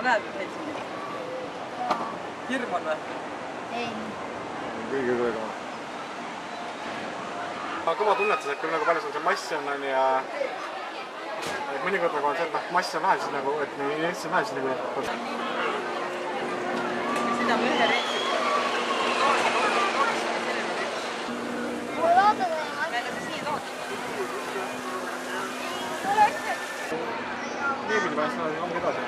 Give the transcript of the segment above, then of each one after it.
näed Helsingit? Hirm on või? Ei. Kõige kõrgem. Kõva tunnetus, et küll nagu palju sul see massi on ja mõnikord nagu on see, et massi on vähe, siis nagu, et nii Eestis on vähe, siis nagu Seda me ühe reisi. Mulle vaatad või? Meile see siin tood. nii pidi pääst ongi edasi.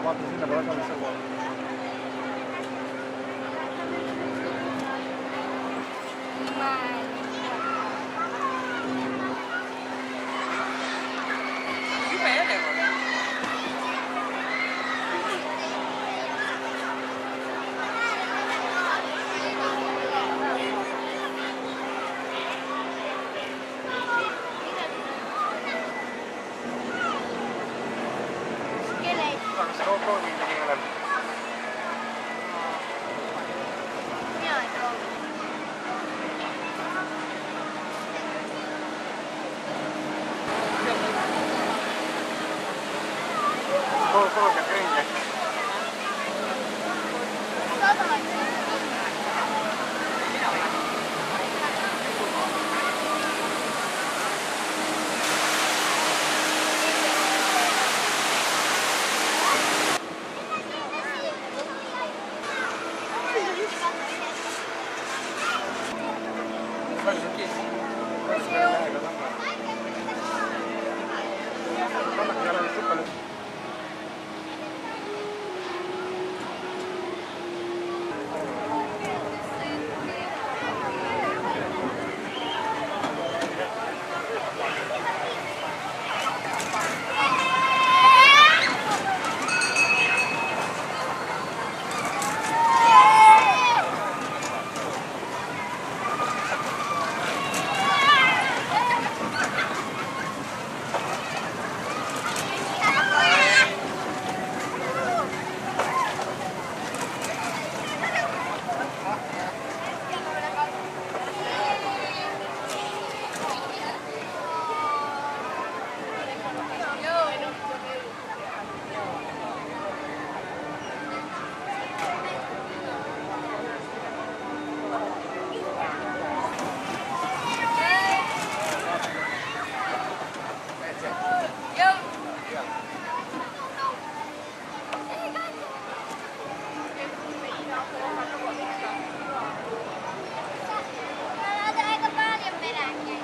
Vaatan sinna poole ka, mis seal poole. Jube järjekord. Kas see proovi tegi veel? Mina ei proovi. Proovi käib ringi. Sada ei saa. Palju sul kiis? Kannaki jälle suppa nüüd. Ada aika paljon peräkkäin.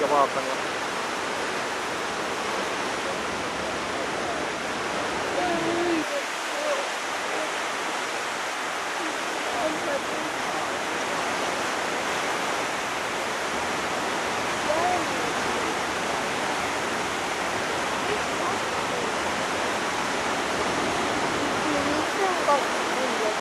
vaatan.